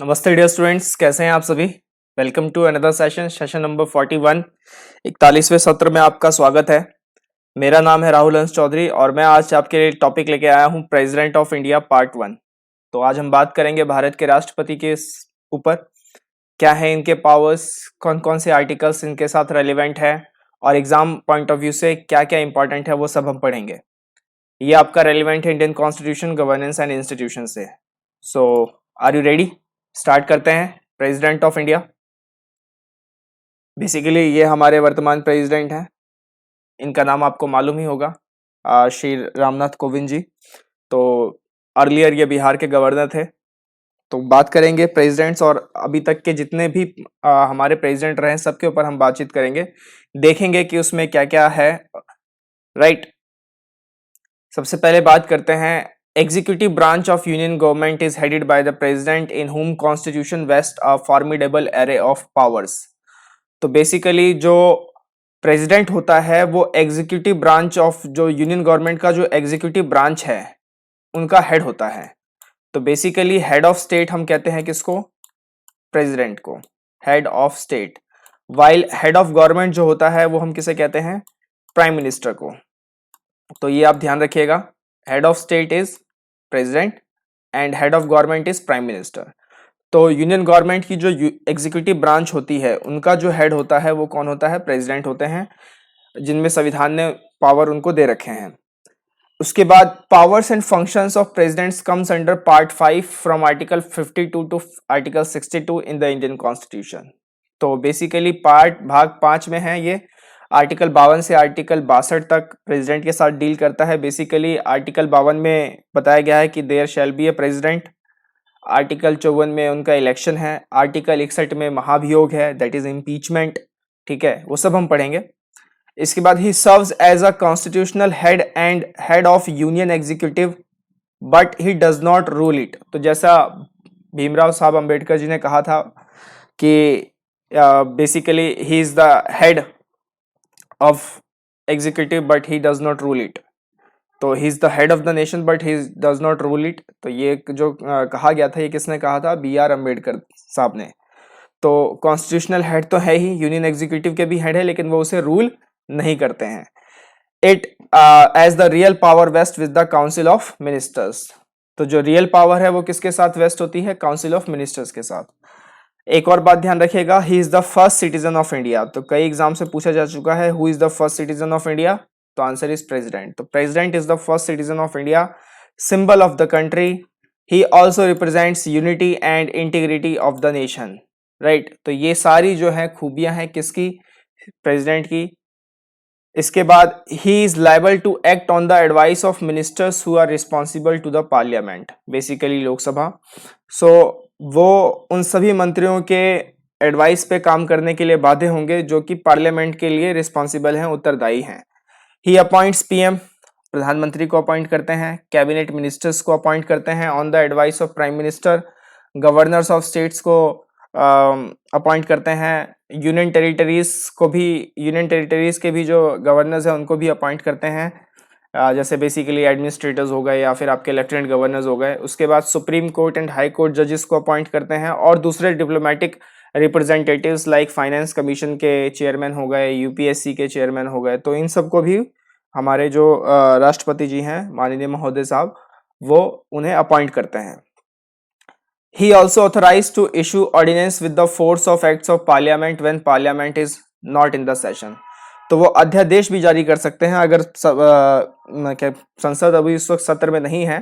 नमस्ते dear students, कैसे हैं आप सभी। Welcome to another session number 41। 41वें सत्र में आपका स्वागत है। मेरा नाम है राहुल हंस चौधरी और मैं आज आपके लिए टॉपिक लेके आया हूं प्रेसिडेंट ऑफ इंडिया पार्ट 1। तो आज हम बात करेंगे भारत के राष्ट्रपति के ऊपर। क्या है इनके पावर्स, कौन कौन से आर्टिकल्स इनके साथ रेलिवेंट है और एग्जाम पॉइंट ऑफ व्यू से क्या क्या इंपॉर्टेंट है वो सब हम पढ़ेंगे। ये आपका रेलिवेंट है Indian constitution, governance and institution से। सो आर यू रेडी? स्टार्ट करते हैं। प्रेसिडेंट ऑफ इंडिया, बेसिकली ये हमारे वर्तमान प्रेसिडेंट हैं। इनका नाम आपको मालूम ही होगा, श्री रामनाथ कोविंद जी। तो अर्लियर ये बिहार के गवर्नर थे। तो बात करेंगे प्रेसिडेंट्स और अभी तक के जितने भी हमारे प्रेसिडेंट रहे सबके ऊपर हम बातचीत करेंगे, देखेंगे कि उसमें क्या क्या है। राइट, सबसे पहले बात करते हैं। Executive branch of union government is headed by the president in whom constitution vest a formidable array of powers. तो बेसिकली जो प्रेसिडेंट होता है वो एग्जीक्यूटिव ब्रांच ऑफ जो यूनियन गवर्नमेंट का जो एग्जीक्यूटिव ब्रांच है उनका हेड होता है। तो बेसिकली हेड ऑफ स्टेट हम कहते हैं किसको? प्रेसिडेंट को, head of state. While head of government जो होता है वो हम किसे कहते हैं? प्राइम मिनिस्टर को। तो ये आप ध्यान रखिएगा, head of state is president and head of government is prime minister. तो यूनियन गवर्नमेंट की जो एग्जीक्यूटिव ब्रांच होती है उनका जो हेड होता है वो कौन होता है? प्रेसिडेंट होते हैं, जिनमें संविधान ने पावर उनको दे रखे हैं। उसके बाद powers and functions of presidents comes under part 5 from article 52 to article 62 in the Indian constitution. तो बेसिकली पार्ट भाग 5 में है ये। आर्टिकल 52 से आर्टिकल 62 तक प्रेसिडेंट के साथ डील करता है। बेसिकली आर्टिकल 52 में बताया गया है कि there shall be a president. Article 54 में उनका इलेक्शन है। आर्टिकल 61 में महाभियोग है, दैट इज इम्पीचमेंट। ठीक है, वो सब हम पढ़ेंगे। इसके बाद he serves as a constitutional head and head of union executive but he does not rule it. तो जैसा भीमराव साहब अंबेडकर जी ने कहा था कि basically he is the head of executive but he does not rule it. तो he is the head of the nation but he does not rule it. तो ये जो कहा गया था, ये किसने कहा था? BR अम्बेडकर साहब ने। तो कॉन्स्टिट्यूशनल हेड तो है ही, यूनियन एग्जीक्यूटिव के भी हेड है, लेकिन वो उसे रूल नहीं करते हैं। It as the real power vests with the council of ministers. तो जो रियल पावर है वो किसके साथ वेस्ट होती है? काउंसिल ऑफ मिनिस्टर्स के साथ। एक और बात ध्यान रखिएगा, ही is the first citizen of India. तो कई एग्जाम से पूछा जा चुका है, who is the first citizen of India? तो आंसर इज प्रेसिडेंट। तो president is the first citizen of India, symbol of the country. He also represents unity and integrity of the nation. Right, तो ये सारी जो है खूबियां हैं किसकी? प्रेसिडेंट की। इसके बाद he is liable to act on the advice of ministers who are responsible to the parliament, basically Lok Sabha. So वो उन सभी मंत्रियों के एडवाइस पे काम करने के लिए बाध्य होंगे जो कि पार्लियामेंट के लिए रिस्पॉन्सिबल हैं, उत्तरदायी हैं। ही अपॉइंट्स PM, प्रधानमंत्री को अपॉइंट करते हैं। कैबिनेट मिनिस्टर्स को अपॉइंट करते हैं on the advice of prime minister. Governors of states को अपॉइंट करते हैं। यूनियन टेरिटरीज को भी, यूनियन टेरिटरीज के भी जो गवर्नर्स हैं उनको भी अपॉइंट करते हैं, जैसे बेसिकली एडमिनिस्ट्रेटर्स हो गए या फिर आपके लेफ्टिनेंट गवर्नर्स हो गए। उसके बाद supreme court and high court जजेस को अपॉइंट करते हैं और दूसरे diplomatic representatives like finance commission के चेयरमैन हो गए, UPSC के चेयरमैन हो गए। तो इन सबको भी हमारे जो राष्ट्रपति जी हैं, माननीय महोदय साहब, वो उन्हें अपॉइंट करते हैं। He also authorized to issue ordinance with the force of acts of parliament when parliament is not in the session। तो वो अध्यादेश भी जारी कर सकते हैं अगर संसद अभी इस वक्त सत्र में नहीं है।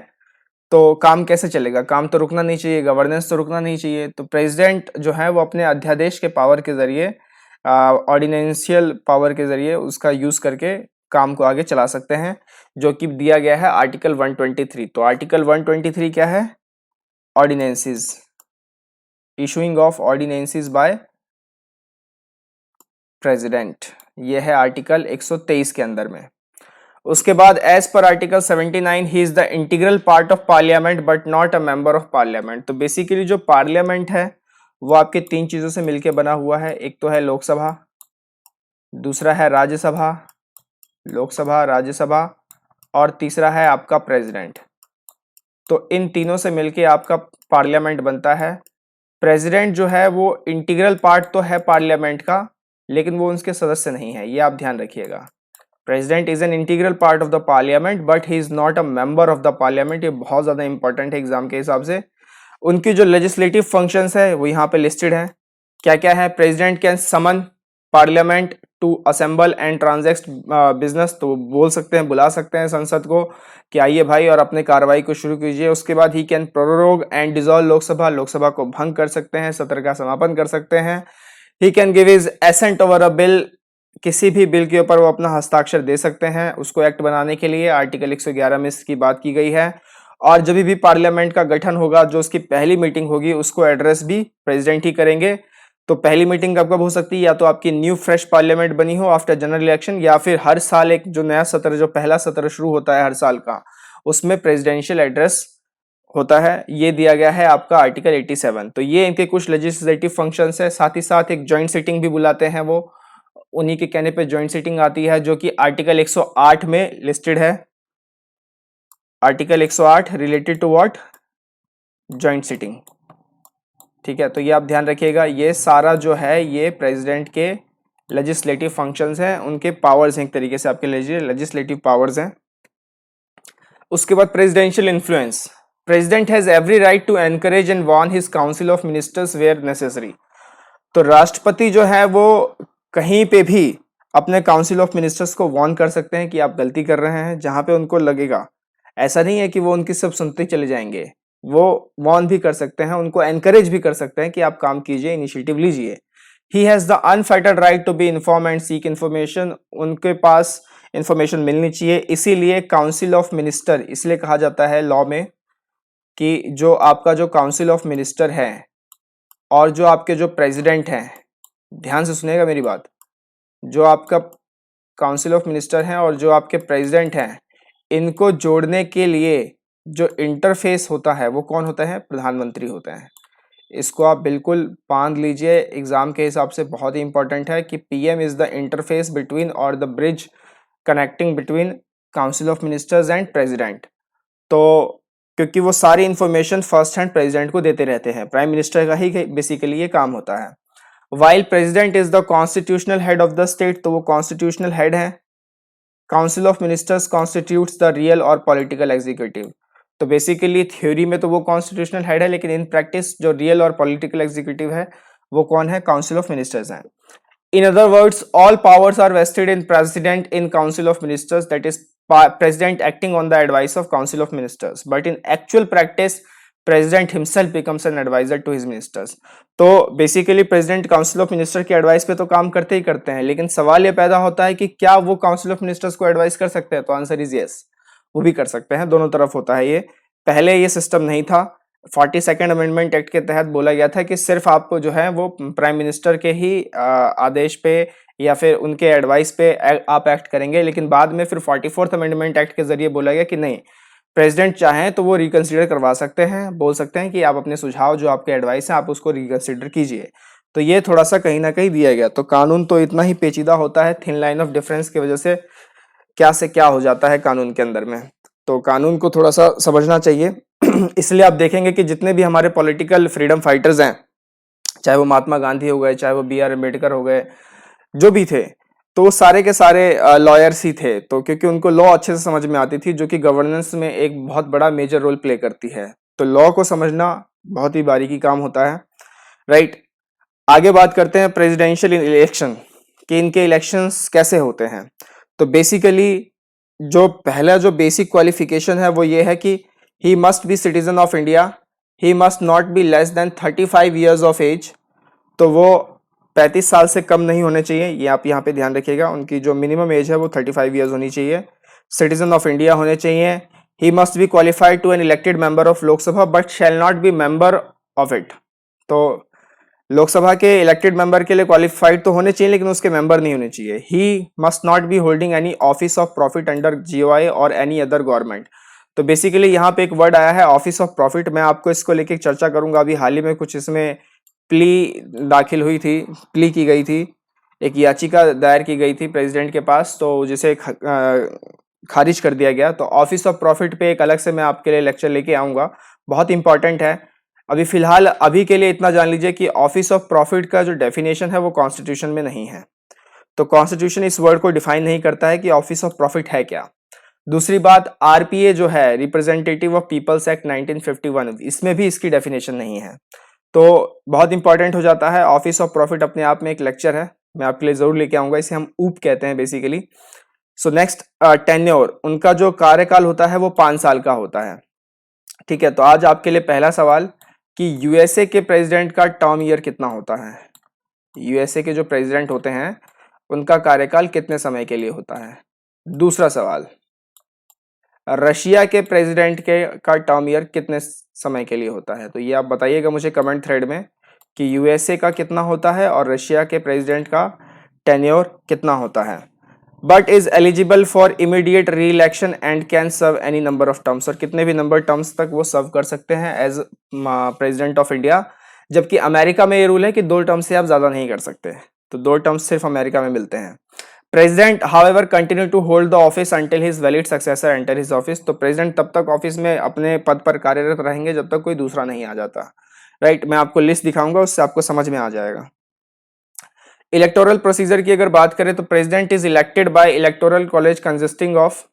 तो काम कैसे चलेगा? काम तो रुकना नहीं चाहिए, गवर्नेंस तो रुकना नहीं चाहिए। तो प्रेसिडेंट जो है वो अपने अध्यादेश के पावर के जरिए, ऑर्डिनेंशियल पावर के जरिए उसका यूज करके काम को आगे चला सकते हैं, जो कि दिया गया है आर्टिकल 123। तो आर्टिकल 123 क्या है? Ordinances, issuing of ordinances by president. ये है आर्टिकल 123 के अंदर में। उसके बाद एज पर article 79 he is the integral part of parliament but not a member of parliament. तो बेसिकली जो पार्लियामेंट है वो आपके तीन चीजों से मिलकर बना हुआ है। एक तो है लोकसभा, दूसरा है राज्यसभा, लोकसभा राज्यसभा, और तीसरा है आपका प्रेसिडेंट। तो इन तीनों से मिलके आपका पार्लियामेंट बनता है। प्रेसिडेंट जो है वो इंटीग्रल पार्ट तो है पार्लियामेंट का, लेकिन वो उनके सदस्य नहीं है, ये आप ध्यान रखिएगा। President is an integral part of the parliament but he is not a member of the parliament. ये बहुत ज्यादा इंपॉर्टेंट है एग्जाम के हिसाब से। उनकी जो लेजिस्लेटिव फंक्शंस है वो यहाँ पे लिस्टेड है। क्या क्या है? President can summon parliament to assemble and transact business, तो बोल सकते हैं, बुला सकते हैं संसद को कि आइए भाई और अपने कार्रवाई को शुरू कीजिए। उसके बाद he can prorogue and dissolve Lok Sabha, Lok Sabha को भंग कर सकते हैं, सत्र का समापन कर सकते हैं। He can give his assent over a bill, किसी भी बिल के ऊपर वो अपना हस्ताक्षर दे सकते हैं उसको एक्ट बनाने के लिए। आर्टिकल 111 में इसकी बात की गई है। और जब भी पार्लियामेंट का गठन होगा, जो उसकी पहली मीटिंग होगी, उसको एड्रेस भी प्रेसिडेंट ही करेंगे। तो पहली मीटिंग कब कब हो सकती है? या तो आपकी न्यू फ्रेश पार्लियामेंट बनी हो आफ्टर जनरल इलेक्शन, या फिर हर साल एक जो नया सत्र, जो पहला सत्र शुरू होता है हर साल का, उसमें प्रेसिडेंशियल एड्रेस होता है। ये दिया गया है आपका आर्टिकल 87। तो ये इनके कुछ लेजिस्लेटिव फंक्शंस है। साथ ही साथ एक ज्वाइंट सिटिंग भी बुलाते हैं वो, उन्हीं के कहने पे ज्वाइंट सिटिंग आती है, जो कि आर्टिकल 108 में लिस्टेड है। Article 108 related to what? Joint sitting. ठीक है, तो ये आप ध्यान रखिएगा। ये सारा जो है ये प्रेसिडेंट के लेजिस्लेटिव फंक्शंस हैं, उनके पावर्स हैं, एक तरीके से आपके लेजिस्लेटिव पावर्स हैं। उसके बाद presidential influence. President has every right to encourage and warn his council of ministers where necessary. तो राष्ट्रपति जो है वो कहीं पे भी अपने काउंसिल ऑफ मिनिस्टर्स को वार्न कर सकते हैं कि आप गलती कर रहे हैं, जहां पे उनको लगेगा। ऐसा नहीं है कि वो उनकी सब सुनते चले जाएंगे, वो वार्न भी कर सकते हैं, उनको एनकरेज भी कर सकते हैं कि आप काम कीजिए, इनिशिएटिव लीजिए। He has the unfettered right to be inform and seek information. उनके पास इंफॉर्मेशन मिलनी चाहिए, इसीलिए काउंसिल ऑफ मिनिस्टर इसलिए कहा जाता है लॉ में कि जो आपका जो काउंसिल ऑफ मिनिस्टर है और जो आपके जो प्रेसिडेंट हैं, ध्यान से सुनिएगा मेरी बात, जो आपका काउंसिल ऑफ मिनिस्टर हैं और जो आपके प्रेसिडेंट हैं, इनको जोड़ने के लिए जो इंटरफेस होता है वो कौन होता है? प्रधानमंत्री होते हैं। इसको आप बिल्कुल बांध लीजिए, एग्जाम के हिसाब से बहुत ही इंपॉर्टेंट है कि PM is the interface between और the bridge connecting between council of ministers and president. तो क्योंकि वो सारी इंफॉर्मेशन फर्स्ट हैंड प्रेसिडेंट को देते रहते हैं, प्राइम मिनिस्टर का ही बेसिकली ये काम होता है। While president is the constitutional head of the state, तो वो कॉन्स्टिट्यूशनल हेड है। Council of ministers constitutes the real और पॉलिटिकल एग्जीक्यूटिव। तो बेसिकली थ्योरी में तो वो कॉन्स्टिट्यूशनल हेड है, लेकिन इन प्रैक्टिस जो रियल और पॉलिटिकल एग्जीक्यूटिव है वो कौन है? काउंसिल ऑफ मिनिस्टर्स है। In other words, all powers are vested in President in Council of Ministers, that is, President acting on the advice of Council of Ministers. But in actual practice, President himself becomes an advisor to his ministers. तो basically president council of minister की advice पे तो काम करते ही करते हैं, लेकिन सवाल ये पैदा होता है कि क्या वो काउंसिल ऑफ मिनिस्टर्स को एडवाइस कर सकते हैं? तो आंसर इज यस, वो भी कर सकते हैं। दोनों तरफ होता है ये। पहले ये सिस्टम नहीं था। 42nd अमेंडमेंट एक्ट के तहत बोला गया था कि सिर्फ आपको जो है वो प्राइम मिनिस्टर के ही आदेश पे या फिर उनके एडवाइस पे आप एक्ट करेंगे, लेकिन बाद में फिर 44th अमेंडमेंट एक्ट के जरिए बोला गया कि नहीं, प्रेसिडेंट चाहें तो वो रिकंसीडर करवा सकते हैं, बोल सकते हैं कि आप अपने सुझाव जो आपके एडवाइस हैं आप उसको रिकंसीडर कीजिए। तो ये थोड़ा सा कहीं ना कहीं दिया गया। तो कानून तो इतना ही पेचीदा होता है, थिन लाइन ऑफ डिफरेंस की वजह से क्या से क्या हो जाता है कानून के अंदर में। तो कानून को थोड़ा सा समझना चाहिए। इसलिए आप देखेंगे कि जितने भी हमारे पॉलिटिकल फ्रीडम फाइटर्स हैं, चाहे वो महात्मा गांधी हो गए, चाहे वो बी आर अम्बेडकर हो गए, जो भी थे, तो वो सारे के सारे लॉयर्स ही थे। तो क्योंकि उनको लॉ अच्छे से समझ में आती थी, जो कि गवर्नेंस में एक बहुत बड़ा मेजर रोल प्ले करती है। तो लॉ को समझना बहुत ही बारीकी काम होता है, राइट। आगे बात करते हैं प्रेसिडेंशियल इलेक्शन कि इनके इलेक्शंस कैसे होते हैं। तो बेसिकली जो पहला जो बेसिक क्वालिफिकेशन है वो ये है कि he must be citizen of India, he must not be less than 35 years of age। तो वो 35 साल से कम नहीं होने चाहिए, ये आप यहाँ पे ध्यान रखिएगा। उनकी जो मिनिमम एज है वो 35 ईयर्स होनी चाहिए। सिटीजन ऑफ इंडिया होने चाहिए। He must be qualified to an elected member of Lok Sabha but shall not be member of it. तो लोकसभा के इलेक्टेड मेंबर के लिए क्वालिफाइड तो होने चाहिए, लेकिन उसके मेंबर नहीं होने चाहिए। He must not be holding any office of profit under GOI और एनी अदर गवर्नमेंट। तो बेसिकली यहाँ पे एक वर्ड आया है ऑफिस ऑफ प्रॉफिट, मैं आपको इसको लेके चर्चा करूंगा। अभी हाल ही में कुछ इसमें प्ली दाखिल हुई थी, प्ली की गई थी, एक याचिका दायर की गई थी प्रेसिडेंट के पास, तो जिसे खारिज कर दिया गया। तो ऑफिस ऑफ प्रॉफिट पे एक अलग से मैं आपके लिए लेक्चर लेके आऊंगा, बहुत इंपॉर्टेंट है। अभी फिलहाल अभी के लिए इतना जान लीजिए कि ऑफिस ऑफ प्रॉफिट का जो डेफिनेशन है वो कॉन्स्टिट्यूशन में नहीं है, तो कॉन्स्टिट्यूशन इस वर्ड को डिफाइन नहीं करता है कि ऑफिस ऑफ प्रॉफिट है क्या। दूसरी बात, आरपीए जो है रिप्रेजेंटेटिव ऑफ पीपल्स एक्ट 1951, इसमें भी इसकी डेफिनेशन नहीं है, तो बहुत इंपॉर्टेंट हो जाता है। ऑफिस ऑफ प्रॉफिट अपने आप में एक लेक्चर है, मैं आपके लिए जरूर लेके आऊंगा, इसे हम ऊप कहते हैं बेसिकली। सो नेक्स्ट, टेन्योर, उनका जो कार्यकाल होता है वो 5 साल का होता है। ठीक है, तो आज आपके लिए पहला सवाल कि यूएसए के प्रेसिडेंट का टर्म ईयर कितना होता है। यूएसए के जो प्रेसिडेंट होते हैं उनका कार्यकाल कितने समय के लिए होता है। दूसरा सवाल, रशिया के प्रेसिडेंट के का टर्म ईयर कितने समय के लिए होता है। तो ये आप बताइएगा मुझे कमेंट थ्रेड में कि यूएसए का कितना होता है और रशिया के प्रेसिडेंट का टेन्योर कितना होता है। But is eligible for immediate re election and can serve any number of terms, और कितने भी नंबर टर्म्स तक वो सर्व कर सकते हैं एज प्रेसिडेंट ऑफ इंडिया। जबकि अमेरिका में ये रूल है कि 2 टर्म से आप ज्यादा नहीं कर सकते, तो 2 टर्म्स सिर्फ अमेरिका में मिलते हैं। President however continue to hold the office until his valid successor enter his office, तो प्रेसिडेंट तब तक ऑफिस में अपने पद पर कार्यरत रहेंगे जब तक कोई दूसरा नहीं आ जाता। राइट, मैं आपको लिस्ट दिखाऊंगा, उससे आपको समझ में आ जाएगा। इलेक्टोरल प्रोसीजर की अगर बात करें तो president is elected by electoral college consisting of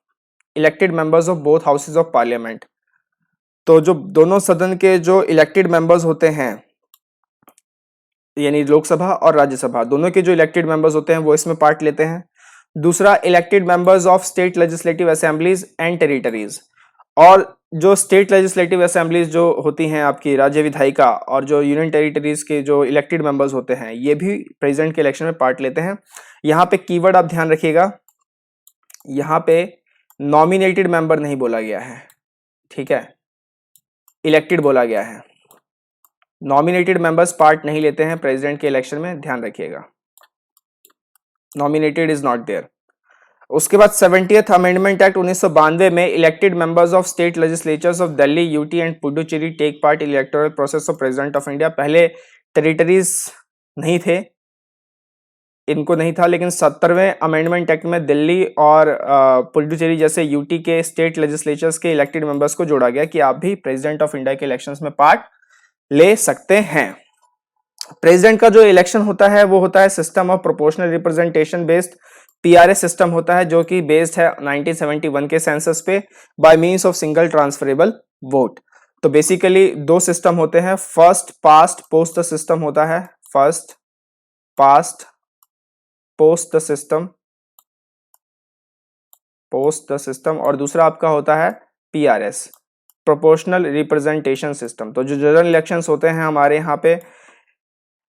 elected members of both houses of parliament, तो जो दोनों सदन के जो इलेक्टेड मेंबर्स होते हैं, यानी लोकसभा और राज्यसभा दोनों के जो इलेक्टेड मेंबर्स होते हैं वो इसमें पार्ट लेते हैं। दूसरा, elected members of state legislative assemblies and territories, और जो स्टेट लेजिस्लेटिव असेंबलीज जो होती हैं आपकी राज्य विधायिका, और जो यूनियन टेरिटरीज के जो इलेक्टेड मेंबर्स होते हैं ये भी प्रेसिडेंट के इलेक्शन में पार्ट लेते हैं। यहाँ पे कीवर्ड आप ध्यान रखिएगा, यहाँ पे नॉमिनेटेड मेंबर नहीं बोला गया है, ठीक है, इलेक्टेड बोला गया है। नॉमिनेटेड मेंबर्स पार्ट नहीं लेते हैं प्रेसिडेंट के इलेक्शन में, ध्यान रखिएगा, नॉमिनेटेड इज नॉट देयर। उसके बाद 70th अमेंडमेंट एक्ट 1992 में elected members of state legislatures of Delhi, UT and Puducherry take part electoral process of president of India. पहले टेरिटरीज नहीं थे, इनको नहीं था, लेकिन 70वें अमेंडमेंट एक्ट में दिल्ली और पुडुचेरी जैसे यूटी के स्टेट लेजिस्लेचर्स के इलेक्टेड मेंबर्स को जोड़ा गया कि आप भी प्रेसिडेंट ऑफ इंडिया के इलेक्शंस में पार्ट ले सकते हैं। प्रेसिडेंट का जो इलेक्शन होता है वो होता है system of proportional representation based, PRS system होता है जो कि बेस्ड है 1971 के सेंसस पे by means of single transferable vote. तो बेसिकली 2 सिस्टम होते हैं, first past post the system होता है, first past post the system, post the system, और दूसरा आपका होता है पीआरएस, प्रोपोर्शनल रिप्रेजेंटेशन सिस्टम। तो जो जनरल इलेक्शंस होते हैं हमारे यहाँ पे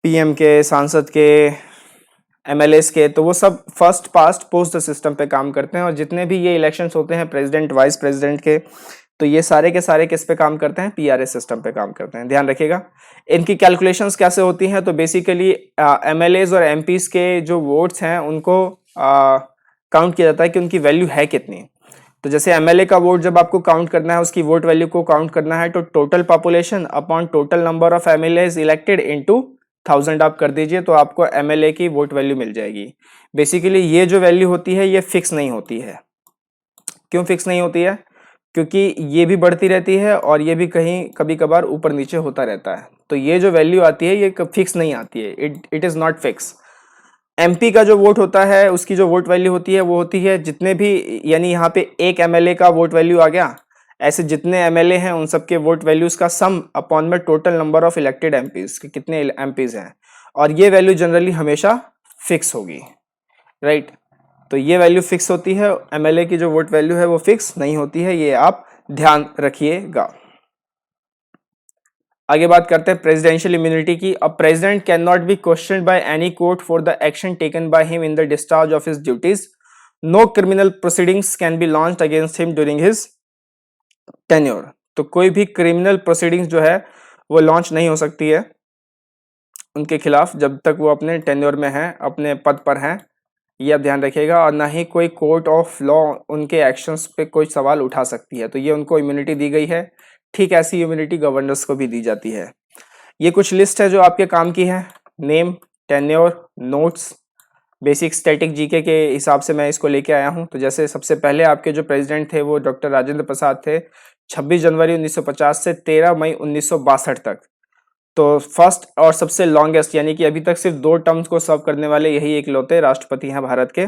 पीएम के, सांसद के, एमएलएस के, तो वो सब first past post the system पे काम करते हैं। और जितने भी ये इलेक्शंस होते हैं प्रेसिडेंट वाइस प्रेसिडेंट के, तो ये सारे के सारे किस पे काम करते हैं, पीआरएस सिस्टम पे काम करते हैं, ध्यान रखिएगा। इनकी कैलकुलेशंस कैसे होती हैं, तो बेसिकली एमएलएस और एमपीज के जो वोट्स हैं उनको काउंट किया जाता है कि उनकी वैल्यू है कितनी। तो जैसे एमएलए का वोट जब आपको काउंट करना है, उसकी वोट वैल्यू को काउंट करना है, तो total population upon total number of MLA elected into 1000 आप कर दीजिए, तो आपको एमएलए की वोट वैल्यू मिल जाएगी। बेसिकली ये जो वैल्यू होती है ये फिक्स नहीं होती है। क्यों फिक्स नहीं होती है? क्योंकि ये भी बढ़ती रहती है और ये भी कहीं कभी कभार ऊपर नीचे होता रहता है। तो ये जो वैल्यू आती है ये फिक्स नहीं आती है, it is not fix. MP का जो वोट होता है उसकी जो वोट वैल्यू होती है वो होती है जितने भी, यानी यहाँ पे एक एमएलए का वोट वैल्यू आ गया, ऐसे जितने एमएलए हैं उन सबके वोट वैल्यूज का सम अपॉन में total number of elected MPs, कितने एमपीज हैं, और ये वैल्यू जनरली हमेशा फिक्स होगी, राइट। तो ये वैल्यू फिक्स होती है, एमएलए की जो वोट वैल्यू है वो फिक्स नहीं होती है, ये आप ध्यान रखिएगा। आगे बात करते हैं प्रेसिडेंशियल इम्यूनिटी की। A president can not be questioned by any court for the action taken by him in the discharge of his duties. No criminal proceedings can be launched against him during his tenure. तो कोई भी criminal proceedings जो है वो launch नहीं हो सकती है उनके खिलाफ जब तक वो अपने टेन्योर में हैं, अपने पद पर हैं, ये आप ध्यान रखिएगा। और ना ही कोई कोर्ट ऑफ लॉ उनके एक्शंस पे कोई सवाल उठा सकती है, तो ये उनको इम्यूनिटी दी गई है। ठीक ऐसी इम्यूनिटी गवर्नर्स को भी दी जाती है। ये कुछ लिस्ट है जो आपके काम की है, name, tenure, notes, basic static GK के हिसाब से मैं इसको लेके आया हूँ। तो जैसे सबसे पहले आपके जो प्रेसिडेंट थे वो डॉक्टर राजेंद्र प्रसाद थे, 26 जनवरी 1950 से 13 मई 1962 तक। तो फर्स्ट और सबसे लॉन्गेस्ट, यानी कि अभी तक सिर्फ 2 टर्म्स को सर्व करने वाले यही इकलौते राष्ट्रपति हैं भारत के।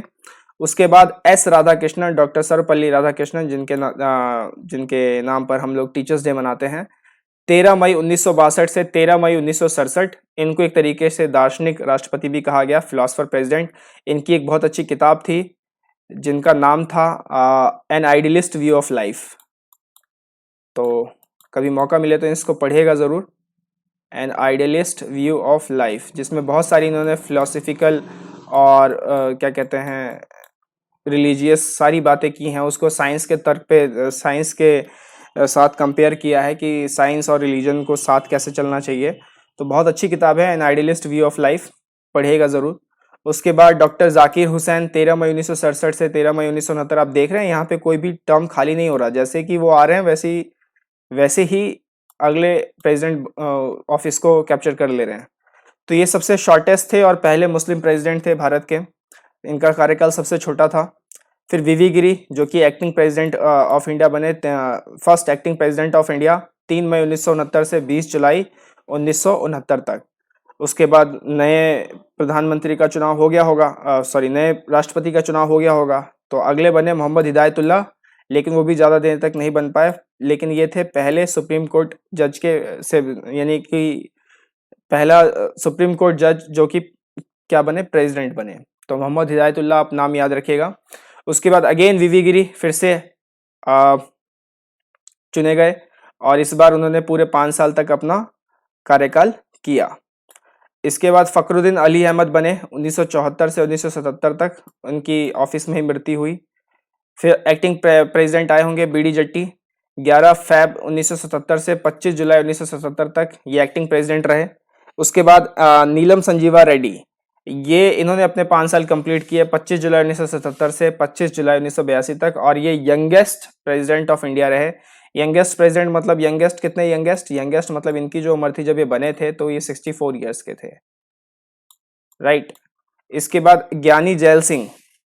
उसके बाद एस राधाकृष्णन, डॉक्टर सर्वपल्ली राधाकृष्णन, जिनके नाम पर हम लोग टीचर्स डे मनाते हैं, 13 मई 1962 से 13 मई 1967। इनको एक तरीके से दार्शनिक राष्ट्रपति भी कहा गया, फिलोसफर प्रेसिडेंट। इनकी एक बहुत अच्छी किताब थी जिनका नाम था an idealist view of life. तो कभी मौका मिले तो इसको पढ़िएगा ज़रूर, an idealist view of life, जिसमें बहुत सारी इन्होंने फिलोसफिकल और क्या कहते हैं रिलीजियस सारी बातें की हैं। उसको साइंस के तर्क पे, साइंस के साथ कंपेयर किया है कि साइंस और रिलीजन को साथ कैसे चलना चाहिए। तो बहुत अच्छी किताब है an idealist view of life, पढ़िएगा ज़रूर। उसके बाद डॉक्टर जाकिर हुसैन, 13 मई 1967 से 13 मई 1969। आप देख रहे हैं यहाँ पे कोई भी टर्म खाली नहीं हो रहा, जैसे कि वो आ रहे हैं वैसे ही अगले प्रेसिडेंट ऑफिस को कैप्चर कर ले रहे हैं। तो ये सबसे शॉर्टेस्ट थे और पहले मुस्लिम प्रेसिडेंट थे भारत के। इनका कार्यकाल सबसे छोटा था। फिर वीवी गिरी, जो कि एक्टिंग प्रेसिडेंट ऑफ इंडिया बने, first acting president of India, 3 मई 1969 से 20 जुलाई 1969 तक। उसके बाद नए प्रधानमंत्री का चुनाव हो गया होगा, नए राष्ट्रपति का चुनाव हो गया होगा। तो अगले बने मोहम्मद हिदायतुल्लाह, लेकिन वो भी ज़्यादा देर तक नहीं बन पाए। लेकिन ये थे पहले सुप्रीम कोर्ट जज यानी कि पहला सुप्रीम कोर्ट जज जो कि क्या बने, प्रेसिडेंट बने। तो मोहम्मद हिदायतुल्लाह, आप नाम याद रखिएगा। उसके बाद अगेन वीवी गिरी फिर से चुने गए और इस बार उन्होंने पूरे 5 साल तक अपना कार्यकाल किया। इसके बाद फखरुद्दीन अली अहमद बने 1974 से 1977 तक, उनकी ऑफिस में ही मृत्यु हुई। फिर एक्टिंग प्रेसिडेंट आए होंगे बीडी जट्टी, 11 फैब 1977 से 25 जुलाई 1977 तक ये एक्टिंग प्रेसिडेंट रहे। उसके बाद नीलम संजीवा रेड्डी, ये इन्होंने अपने 5 साल कंप्लीट किए 25 जुलाई 1977 से 25 जुलाई 1982 तक, और ये यंगेस्ट प्रेसिडेंट ऑफ इंडिया रहे। यंगेस्ट प्रेसिडेंट मतलब यंगेस्ट कितने, यंगेस्ट मतलब इनकी जो उम्र थी जब ये बने थे तो ये 64 ईयर्स के थे, राइट। इसके बाद ज्ञानी जैल सिंह,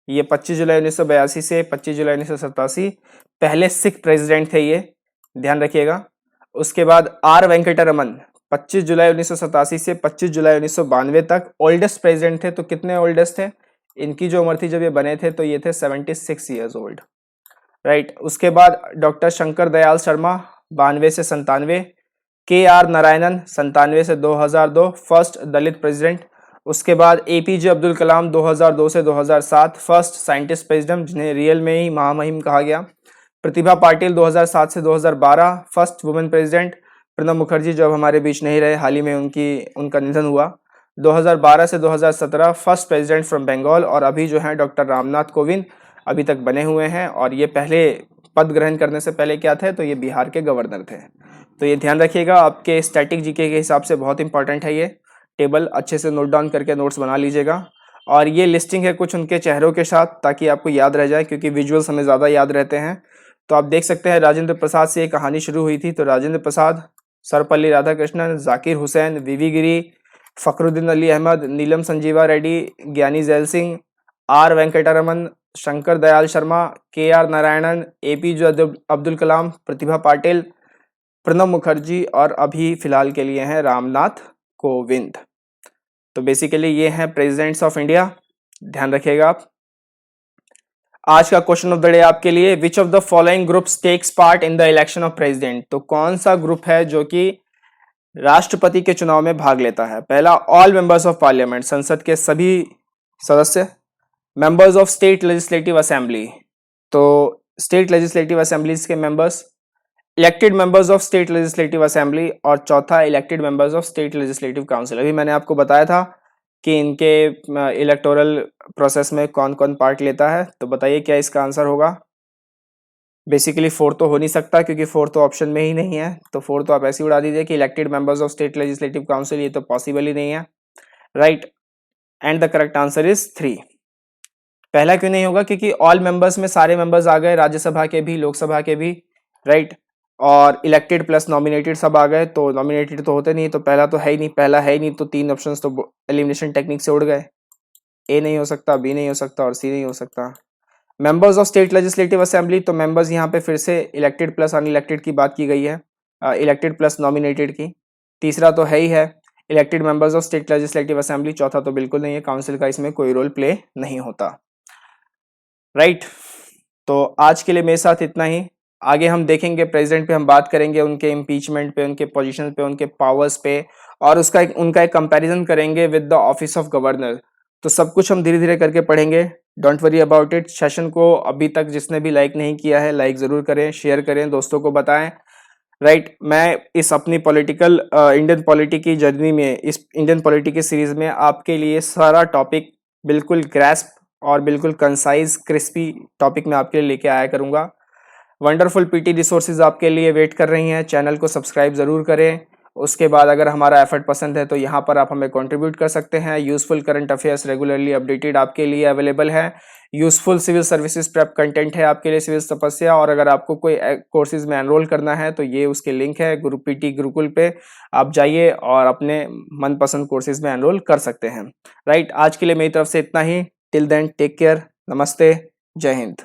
ये 25 जुलाई 1982 से 25 जुलाई 1987 पहले सिख प्रेसिडेंट थे, ये ध्यान रखिएगा। उसके बाद आर वेंकटरमन, 25 जुलाई 1987 से 25 जुलाई 1992 तक ओल्डेस्ट प्रेसिडेंट थे। तो कितने ओल्डेस्ट थे, इनकी जो उम्र थी जब ये बने थे तो ये थे 76 ईयर्स ओल्ड, राइट। उसके बाद डॉक्टर शंकर दयाल शर्मा, 92 से 97। के आर नारायणन, 97 से 2002, फर्स्ट दलित प्रेसिडेंट। उसके बाद एपीजे अब्दुल कलाम, 2002 से 2007, फर्स्ट साइंटिस्ट प्रेसिडेंट, जिन्हें रियल में ही महामहिम कहा गया। प्रतिभा पाटिल, 2007 से 2012, first women president. Pranab Mukherjee जो अब हमारे बीच नहीं रहे, हाल ही में उनका निधन हुआ। 2012 से 2017 फर्स्ट प्रेसिडेंट फ्रॉम बंगाल। और अभी जो है डॉक्टर रामनाथ कोविंद अभी तक बने हुए हैं, और ये पहले पद ग्रहण करने से पहले क्या थे, तो ये बिहार के गवर्नर थे। तो ये ध्यान रखिएगा, आपके स्टैटिक जीके के हिसाब से बहुत इंपॉर्टेंट है ये टेबल, अच्छे से नोट डाउन करके नोट्स बना लीजिएगा। और ये लिस्टिंग है कुछ उनके चेहरों के साथ, ताकि आपको याद रह जाए, क्योंकि विजुअल्स हमें ज़्यादा याद रहते हैं। तो आप देख सकते हैं राजेंद्र प्रसाद से ये कहानी शुरू हुई थी। तो राजेंद्र प्रसाद, सर्वपल्ली राधाकृष्णन, जाकिर हुसैन, वीवी गिरी, फखरुद्दीन अली अहमद, नीलम संजीवा रेड्डी, ज्ञानी जैल सिंह, आर वेंकटरमन, शंकर दयाल शर्मा, के आर नारायणन, एपीजे अब्दुल कलाम, प्रतिभा पाटिल, प्रणब मुखर्जी, और अभी फिलहाल के लिए हैं रामनाथ कोविंद। तो बेसिकली ये हैं प्रेसिडेंट्स ऑफ इंडिया, ध्यान रखिएगा आप। आज का क्वेश्चन ऑफ द डे आपके लिए, which of the following groups takes part in the election of president. तो कौन सा ग्रुप है जो कि राष्ट्रपति के चुनाव में भाग लेता है। पहला, ऑल मेंबर्स ऑफ पार्लियामेंट, संसद के सभी सदस्य। Members of state legislative assembly, तो स्टेट लेजिस्लेटिव असेंबलीज के members. Elected members of state legislative assembly. और चौथा, elected members of state legislative council. अभी मैंने आपको बताया था कि इनके इलेक्टोरल प्रोसेस में कौन कौन पार्ट लेता है। तो बताइए क्या इसका आंसर होगा। बेसिकली 4 तो हो नहीं सकता, क्योंकि 4 तो ऑप्शन में ही नहीं है। तो 4 तो आप ऐसे उड़ा दीजिए कि elected members of state legislative council, ये तो पॉसिबल ही नहीं है, right. And the correct answer is 3। पहला क्यों नहीं होगा, क्योंकि ऑल मेंबर्स में सारे मेंबर्स आ गए, राज्यसभा के भी, लोकसभा के भी, राइट। और इलेक्टेड प्लस नॉमिनेटेड सब आ गए, तो नॉमिनेटेड तो होते नहीं, तो पहला तो है ही नहीं, पहला है ही नहीं, तो 3 ऑप्शंस तो एलिमिनेशन टेक्निक से उड़ गए। ए नहीं हो सकता, बी नहीं हो सकता और सी नहीं हो सकता। Members of state legislative assembly, तो मेंबर्स यहाँ पे फिर से इलेक्टेड प्लस अनइलेक्टेड की बात की गई है, इलेक्टेड प्लस नॉमिनेटेड की। तीसरा तो है ही है elected members of state legislative assembly. चौथा तो बिल्कुल नहीं है, काउंसिल का इसमें कोई रोल प्ले नहीं होता। राइट, तो आज के लिए मेरे साथ इतना ही। आगे हम देखेंगे प्रेसिडेंट पे हम बात करेंगे, उनके इम्पीचमेंट पे, उनके पोजीशन पे, उनके पावर्स पे, और उनका एक कंपैरिजन करेंगे with the office of governor. तो सब कुछ हम धीरे धीरे करके पढ़ेंगे, don't worry about it. Session को अभी तक जिसने भी लाइक नहीं किया है, लाइक जरूर करें, शेयर करें, दोस्तों को बताएं। राइट, मैं इस अपनी पॉलिटिकल इंडियन पॉलिटी की जर्नी में, इस इंडियन पॉलिटी की सीरीज में आपके लिए सारा टॉपिक बिल्कुल ग्रैस्प और बिल्कुल कंसाइज क्रिस्पी टॉपिक में आपके लिए लेके आया करूंगा। वंडरफुल पीटी रिसोर्सेज आपके लिए वेट कर रही हैं, चैनल को सब्सक्राइब जरूर करें। उसके बाद अगर हमारा एफर्ट पसंद है तो यहाँ पर आप हमें कंट्रीब्यूट कर सकते हैं। Useful current affairs regularly updated आपके लिए अवेलेबल है। Useful civil services prep content है आपके लिए, सिविल तपस्या। और अगर आपको कोई कोर्सेज में एनरोल करना है तो ये उसके लिंक है गुरु पीटी गुरुकुल पे, आप जाइए और अपने मनपसंद कोर्सेज में एनरोल कर सकते हैं। राइट, आज के लिए मेरी तरफ से इतना ही। टिल देन टेक केयर, नमस्ते, जय हिंद।